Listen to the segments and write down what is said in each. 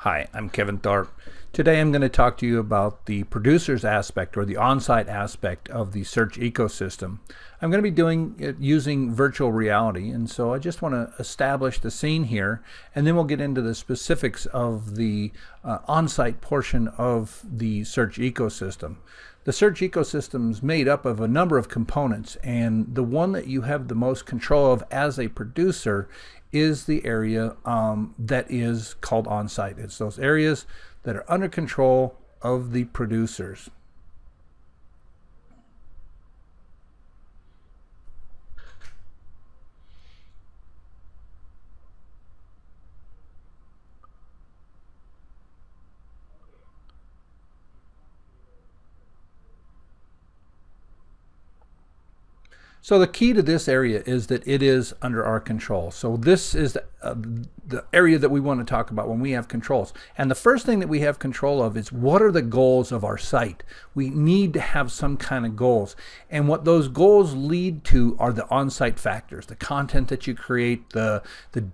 Hi, I'm Kevin Tharp. Today I'm going to talk to you about the producers aspect or the on-site aspect of the search ecosystem. I'm going to be doing it using virtual reality, and so I just want to establish the scene here, and then we'll get into the specifics of the on-site portion of the search ecosystem. The search ecosystem is made up of a number of components, and the one that you have the most control of as a producer is the area that is called on-site. It's those areas that are under control of the producers. So the key to this area is that it is under our control. So this is the area that we want to talk about when we have controls. And the first thing that we have control of is what are the goals of our site. We need to have some kind of goals. And what those goals lead to are the on-site factors, the content that you create, the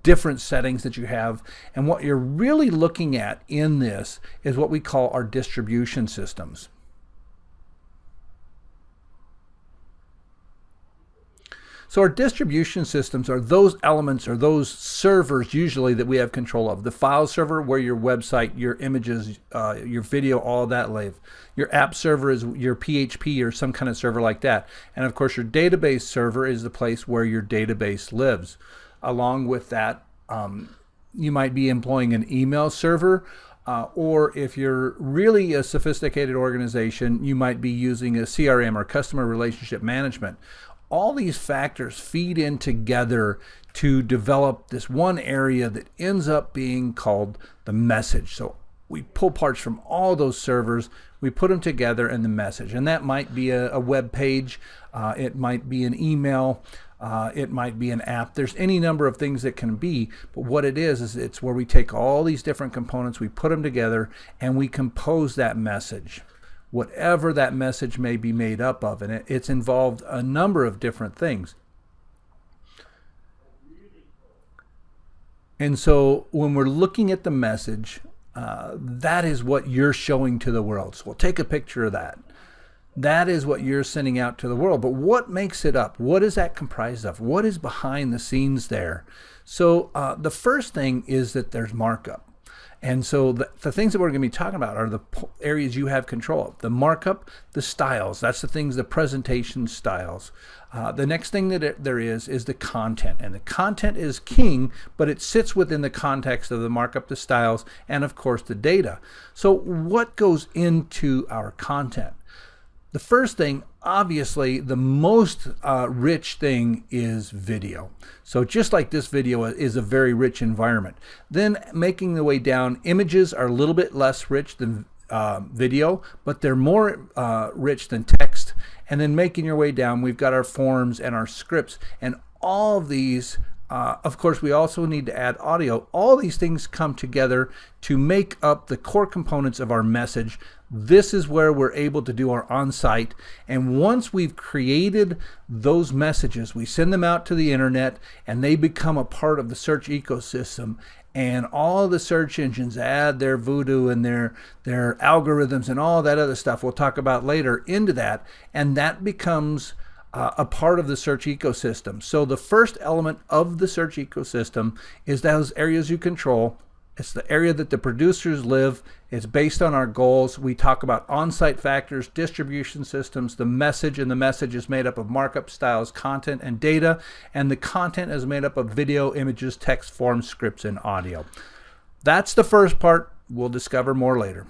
different settings that you have. And what you're really looking at in this is what we call our distribution systems. So our distribution systems are those elements or those servers usually that we have control of. The file server where your website, your images, your video, all of that live. Your app server is your PHP or some kind of server like that. And of course your database server is the place where your database lives. Along with that, you might be employing an email server. Or if you're really a sophisticated organization, you might be using a CRM or customer relationship management. All these factors feed in together to develop this one area that ends up being called the message. So we pull parts from all those servers, we put them together in the message. And that might be a web page, it might be an email, it might be an app. There's any number of things that can be, but what it is it's where we take all these different components, we put them together, and we compose that message. Whatever that message may be made up of, and it's involved a number of different things. And so when we're looking at the message, that is what you're showing to the world. So we'll take a picture of that. That is what you're sending out to the world. But what makes it up? What is that comprised of? What is behind the scenes there? So the first thing is that there's markup. And so the things that we're going to be talking about are the areas you have control of. The markup, the styles, that's the things, the presentation styles. The next thing that there is the content. And the content is king, but it sits within the context of the markup, the styles, and of course the data. So what goes into our content? The first thing, obviously, the most rich thing is video. So just like this video is a very rich environment. Then making the way down, images are a little bit less rich than video, but they're more rich than text. And then making your way down, we've got our forms and our scripts. And all of these, of course, we also need to add audio. All these things come together to make up the core components of our message. This is where we're able to do our on-site. And once we've created those messages, we send them out to the internet and they become a part of the search ecosystem. And all the search engines add their voodoo and their algorithms and all that other stuff we'll talk about later into that. And that becomes a part of the search ecosystem. So the first element of the search ecosystem is those areas you control. It's the area that the producers live. It's based on our goals. We talk about on-site factors, distribution systems, the message, and the message is made up of markup, styles, content, and data. And the content is made up of video, images, text, forms, scripts, and audio. That's the first part. We'll discover more later.